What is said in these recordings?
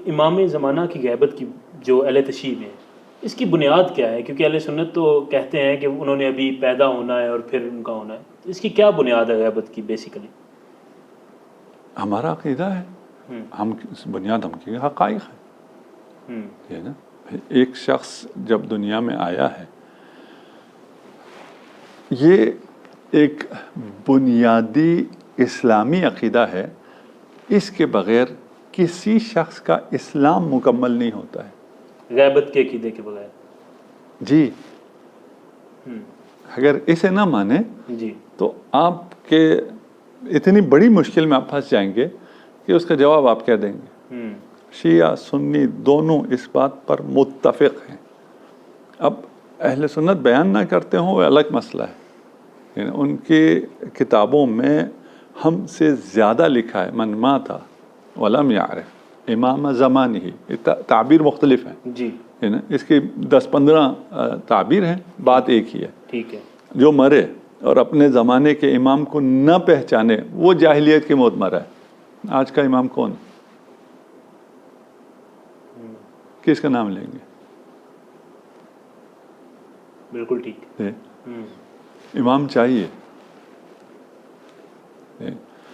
امام زمانہ کی غیبت کی جو اہل تشیع ہے اس کی بنیاد کیا ہے؟ کیونکہ اہل سنت تو کہتے ہیں کہ انہوں نے ابھی پیدا ہونا ہے اور پھر ان کا ہونا ہے، اس کی کیا بنیاد ہے غیبت کی بیسیکلی؟ ہمارا عقیدہ ہے، ہم بنیاد ہم کی حقائق ہے، یہ نا ایک شخص جب دنیا میں آیا ہے، یہ ایک بنیادی اسلامی عقیدہ ہے، اس کے بغیر کسی شخص کا اسلام مکمل نہیں ہوتا ہے، غیبت کے عقیدے کے بغیر۔ جی اگر اسے نہ مانے جی تو آپ کے اتنی بڑی مشکل میں آپ پھنس جائیں گے کہ اس کا جواب آپ کیا دیں گے؟ شیعہ سنی دونوں اس بات پر متفق ہیں۔ اب اہل سنت بیان نہ کرتے ہوں وہ الگ مسئلہ ہے، یعنی ان کی کتابوں میں ہم سے زیادہ لکھا ہے من مات ولم یعرف امام زمانہ، تعبیر مختلف ہیں جی، اس کی 10-15 تعبیر ہیں، بات ایک ہی ہے۔ ٹھیک ہے، جو مرے اور اپنے زمانے کے امام کو نہ پہچانے وہ جاہلیت کی موت مرا ہے۔ آج کا امام کون ہے؟ کس کا نام لیں گے؟ بالکل ٹھیک۔ امام چاہیے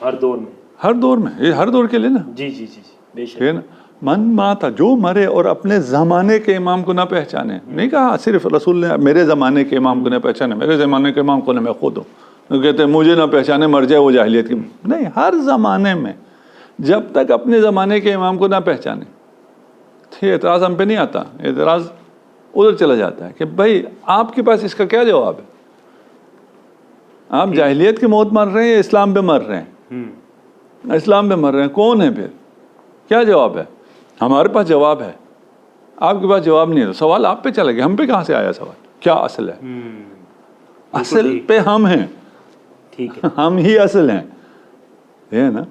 ہر دور میں، ہر دور میں، یہ ہر دور کے لیے نا، جی جی جی بے شک، ہے نا۔ من ماتا، جو مرے اور اپنے زمانے کے امام کو نہ پہچانے، نہیں کہا صرف رسول نے میرے زمانے کے امام کو نہ پہچانے، میرے زمانے کے امام کو نہ میں خود ہوں، کہتے ہیں مجھے نہ پہچانے مر جائے وہ جاہلیت کی، نہیں، ہر زمانے میں جب تک اپنے زمانے کے امام کو نہ پہچانے، یہ اعتراض ہم پہ نہیں آتا، اعتراض ادھر چلا جاتا ہے کہ بھائی آپ کے پاس اس کا کیا جواب ہے؟ آپ جاہلیت کی موت مر رہے ہیں یا اسلام پہ مر رہے ہیں؟ اسلام پہ مر رہے ہیں، کون ہے پھر؟ کیا جواب ہے؟ ہمارے پاس جواب ہے، آپ کے پاس جواب نہیں ہے، سوال آپ پہ چلا گیا، ہم پہ کہاں سے آیا سوال؟ کیا اصل ہے؟ اصل پہ ہم ہیں، ٹھیک ہے، ہم ہی اصل ہیں، ہے نا۔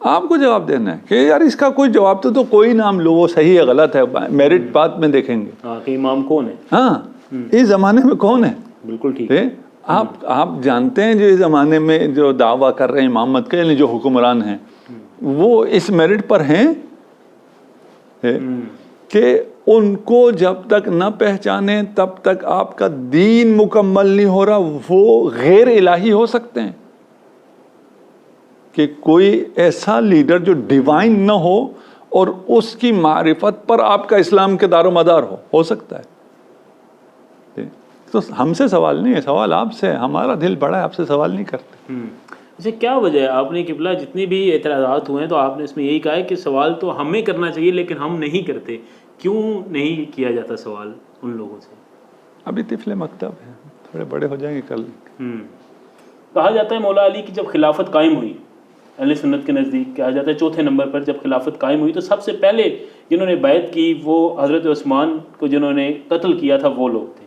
آپ کو جواب دینا ہے کہ یار اس کا کوئی جواب تو کوئی نام لو، وہ صحیح ہے غلط ہے، میرٹ بات میں دیکھیں گے، ہاں کہ امام کون ہے، ہاں اس زمانے میں کون ہے؟ بالکل ٹھیک، آپ جانتے ہیں جو اس زمانے میں جو دعویٰ کر رہے ہیں امامت کے، یعنی جو حکمران ہیں وہ اس میرٹ پر ہیں کہ ان کو جب تک نہ پہچانے تب تک آپ کا دین مکمل نہیں ہو رہا۔ وہ غیر الہی ہو سکتے ہیں کہ کوئی ایسا لیڈر جو ڈیوائن نہ ہو اور اس کی معرفت پر آپ کا اسلام کے دار و مدار ہو سکتا ہے۔ تو ہم سے سوال نہیں ہے، سوال آپ سے، ہمارا دل بڑا ہے، آپ سے سوال نہیں کرتے۔ اچھا کیا وجہ ہے؟ آپ نے قبلہ جتنے بھی اعتراضات ہوئے ہیں تو آپ نے اس میں یہی کہا ہے کہ سوال تو ہمیں کرنا چاہیے لیکن ہم نہیں کرتے، کیوں نہیں کیا جاتا سوال ان لوگوں سے؟ ابھی طفل مکتب ہے، تھوڑے بڑے ہو جائیں گے کل۔ کہا جاتا ہے مولا علی کی جب خلافت قائم ہوئی، اہل سنت کے نزدیک کہا جاتا ہے چوتھے نمبر پر جب خلافت قائم ہوئی تو سب سے پہلے جنہوں نے بیعت کی وہ حضرت عثمان کو جنہوں نے قتل کیا تھا وہ لوگ تھے۔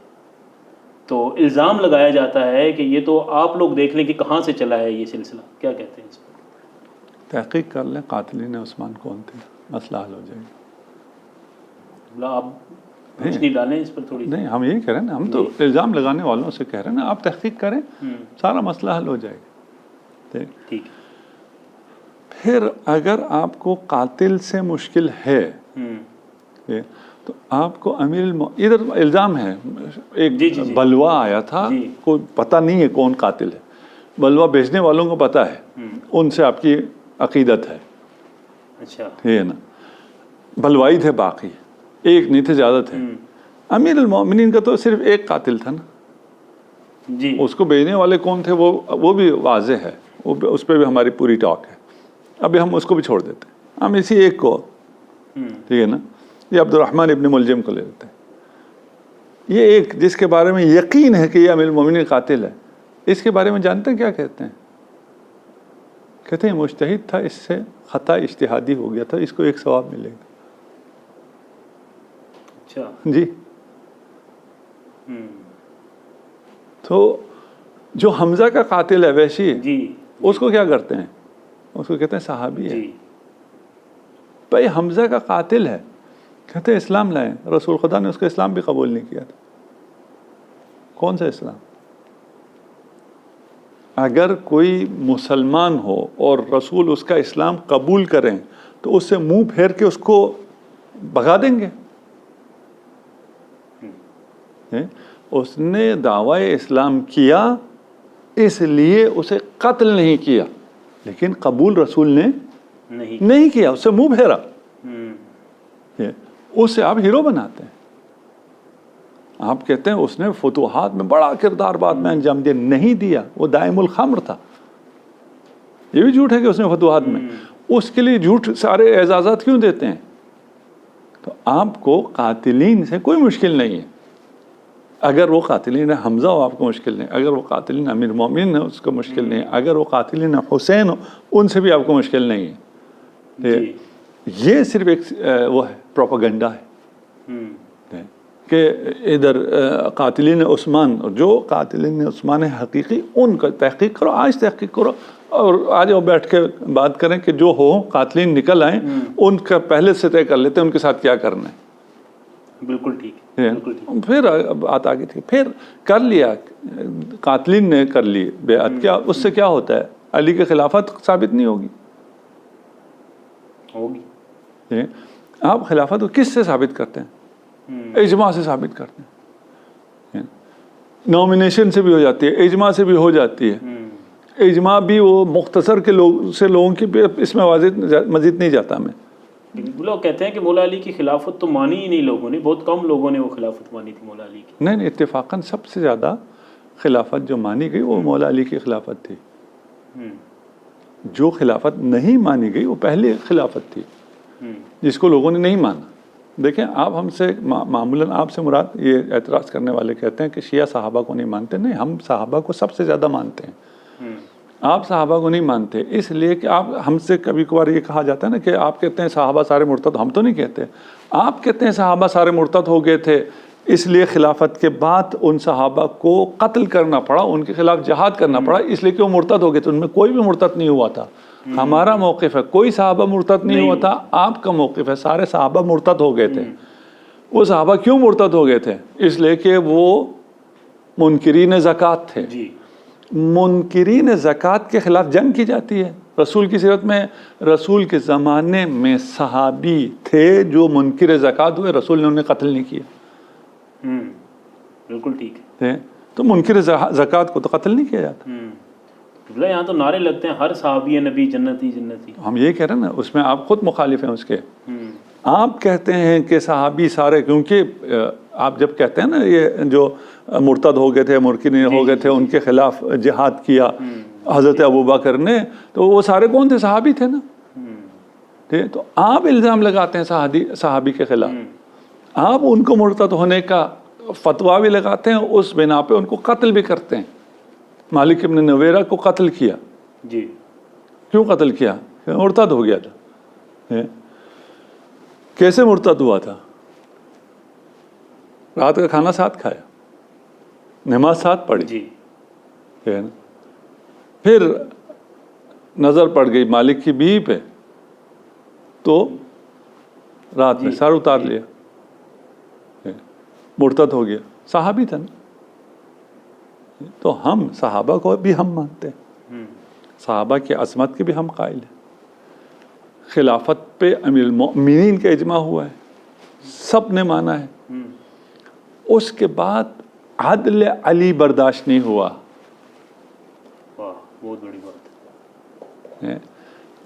تو الزام لگایا جاتا ہے کہ یہ تو آپ لوگ دیکھ لیں کہ کہاں سے چلا ہے یہ سلسلہ، کیا کہتے ہیں اس پر؟ تحقیق کر لیں قاتلین عثمان کون تھے، مسئلہ حل ہو جائے گا۔ آپ روشنی ڈالیں اس پر تھوڑی؟ نہیں، ہم یہی کہہ رہے ہیں نا، ہم تو الزام لگانے والوں سے کہہ رہے ہیں نا، آپ تحقیق کریں، سارا مسئلہ حل ہو جائے گا۔ ٹھیک۔ پھر اگر آپ کو قاتل سے مشکل ہے تو آپ کو ادھر الزام ہے، ایک بلوا آیا تھا، کوئی پتہ نہیں ہے کون قاتل ہے، بلوا بیچنے والوں کو پتہ ہے، ان سے آپ کی عقیدت ہے، اچھا ہے نا، بلوائی تھے، باقی ایک نہیں تھے، زیادہ تھے۔ امیر المومنین کا تو صرف ایک قاتل تھا نا، جی، اس کو بیچنے والے کون تھے وہ بھی واضح ہے، اس پہ بھی ہماری پوری ٹاک ہے، ابھی ہم اس کو بھی چھوڑ دیتے ہیں، ہم اسی ایک کو، ٹھیک ہے نا، یہ عبد الرحمن ابن ملجم کو لے لیتے ہیں، یہ ایک جس کے بارے میں یقین ہے کہ یہ امیر المومنین قاتل ہے، اس کے بارے میں جانتے ہیں کیا کہتے ہیں؟ کہتے ہیں مجتہد تھا، اس سے خطا اجتہادی ہو گیا تھا، اس کو ایک ثواب ملے گا۔ اچھا جی، تو جو حمزہ کا قاتل ہے وحشی، جی، اس کو کیا کرتے ہیں؟ اس کو کہتے ہیں صحابی ہے۔ جی، بھائی حمزہ کا قاتل ہے، کہتے ہیں اسلام لائیں، رسول خدا نے اس کا اسلام بھی قبول نہیں کیا تھا۔ کون سا اسلام؟ اگر کوئی مسلمان ہو اور رسول اس کا اسلام قبول کریں تو اس سے منہ پھیر کے اس کو بھگا دیں گے. اس نے دعوی اسلام کیا اس لیے اسے قتل نہیں کیا, لیکن قبول رسول نے نہیں کیا, اس سے منہ پھیرا. اسے آپ ہیرو بناتے ہیں, آپ کہتے ہیں اس نے فتوحات میں بڑا کردار بعد میں انجام دیا. نہیں دیا, وہ دائم الخمر تھا. یہ بھی جھوٹ ہے کہ اس نے فتوحات میں, اس کے لیے جھوٹ سارے اعزازات کیوں دیتے ہیں؟ تو آپ کو قاتلین سے کوئی مشکل نہیں ہے. اگر وہ قاتلین حمزہ ہو آپ کو مشکل نہیں, اگر وہ قاتلین امیر المومنین ہے اس کو مشکل نہیں, اگر وہ قاتلین حسین ہو ان سے بھی آپ کو مشکل نہیں ہے. یہ صرف ایک وہ ہے پروپیگنڈا ہے کہ ادھر قاتلین عثمان, جو قاتلین عثمان حقیقی ان کا تحقیق کرو, آج تحقیق کرو اور آج وہ بیٹھ کے بات کریں کہ جو ہو قاتلین نکل آئیں ان کا پہلے سے طے کر لیتے ہیں ان کے ساتھ کیا کرنا ہے. بالکل ٹھیک ہے. پھر بات آگے تھی, پھر کر لیا, قاتلین نے کر لی بیعت, کیا اس سے کیا ہوتا ہے؟ علی کی خلافت ثابت نہیں ہوگی. آپ خلافت کو کس سے ثابت کرتے ہیں؟ اجماع سے ثابت کرتے ہیں. نومینیشن سے بھی ہو جاتی ہے, اجماع سے بھی ہو جاتی ہے. اجماع بھی وہ مختصر کے لوگوں کی اس میں مزید نہیں جاتا میں. لوگ کہتے ہیں کہ مولا علی کی خلافت تو مانی ہی نہیں لوگوں نے, بہت کم لوگوں نے وہ خلافت مانی تھی مولا علی کی. نہیں, اتفاقاً سب سے زیادہ خلافت جو مانی گئی وہ مولا علی کی خلافت تھی. جو خلافت نہیں مانی گئی وہ پہلی خلافت تھی جس کو لوگوں نے نہیں مانا. دیکھیں آپ ہم سے معمولاً آپ سے مراد یہ اعتراض کرنے والے کہتے ہیں کہ شیعہ صحابہ کو نہیں مانتے. نہیں, ہم صحابہ کو سب سے زیادہ مانتے ہیں. آپ صحابہ کو نہیں مانتے اس لیے کہ آپ ہم سے کبھی کبھار یہ کہا جاتا ہے نا کہ آپ کہتے ہیں صحابہ سارے مرتد. ہم تو نہیں کہتے. آپ کہتے ہیں صحابہ سارے مرتد ہو گئے تھے اس لیے خلافت کے بعد ان صحابہ کو قتل کرنا پڑا, ان کے خلاف جہاد کرنا پڑا, اس لیے کہ وہ مرتد ہو گئے تھے. ان میں کوئی بھی مرتد نہیں ہوا تھا. ہمارا موقف ہے کوئی صحابہ مرتد نہیں ہوا تھا. آپ کا موقف ہے سارے صحابہ مرتد ہو گئے تھے. وہ صحابہ کیوں مرتد ہو گئے تھے؟ اس لیے کہ وہ منکرین زکوٰۃ تھے. منکرین زکوٰۃ کے خلاف جنگ کی جاتی ہے. رسول کی سیرت میں رسول کے زمانے میں صحابی تھے جو منکر زکوٰۃ ہوئے, رسول نے انہیں قتل نہیں کیا. بالکل ٹھیک ہے. تو منکر زکوٰۃ کو تو قتل نہیں کیا جاتا. یہاں تو نعرے لگتے ہیں ہر صحابی نبی جنتی جنتی. ہم یہ کہہ رہے ہیں نا, اس میں آپ خود مخالف ہیں اس کے. آپ کہتے ہیں کہ صحابی سارے, کیونکہ آپ جب کہتے ہیں نا یہ جو مرتد ہو گئے تھے منکرین ہو گئے تھے ان کے خلاف جہاد کیا حضرت ابوبکر نے, تو وہ سارے کون تھے؟ صحابی تھے نا. تو آپ الزام لگاتے ہیں صحابی کے خلاف, آپ ان کو مرتد ہونے کا فتویٰ بھی لگاتے ہیں, اس بنا پہ ان کو قتل بھی کرتے ہیں. مالک ابن نویرہ کو قتل کیا. جی کیوں قتل کیا؟ مرتد ہو گیا تھا. کیسے مرتد ہوا تھا؟ رات کا کھانا ساتھ کھایا, نماز ساتھ پڑھی. جی پھر نظر پڑ گئی مالک کی بیوی پہ, تو رات میں سر اتار لیا, مرتد ہو گیا. صحابی تھا نا. تو ہم صحابہ کو بھی ہم مانتے ہیں, صحابہ کی عظمت کے بھی ہم قائل ہیں. خلافت پہ امیر المؤمنین کا اجماع ہوا ہے, سب نے مانا ہے. اس کے بعد عدل علی برداشت نہیں ہوا. بہت بڑی بات ہے.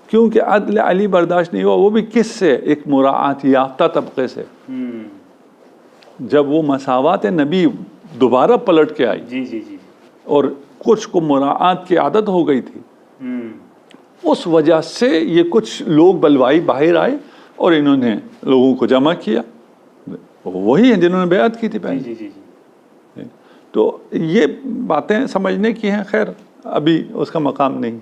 کیونکہ عدل علی برداشت نہیں ہوا, وہ بھی کس سے؟ ایک مراعات یافتہ طبقے سے. جب وہ مساوات نبی دوبارہ پلٹ کے آئی, جی جی جی, اور کچھ کو مراعات کی عادت ہو گئی تھی, اس وجہ سے یہ کچھ لوگ بلوائی باہر آئے اور انہوں نے لوگوں کو جمع کیا. وہی ہیں جنہوں نے بیعت کی تھی پہلے. جی جی جی. تو یہ باتیں سمجھنے کی ہیں. خیر ابھی اس کا مقام نہیں.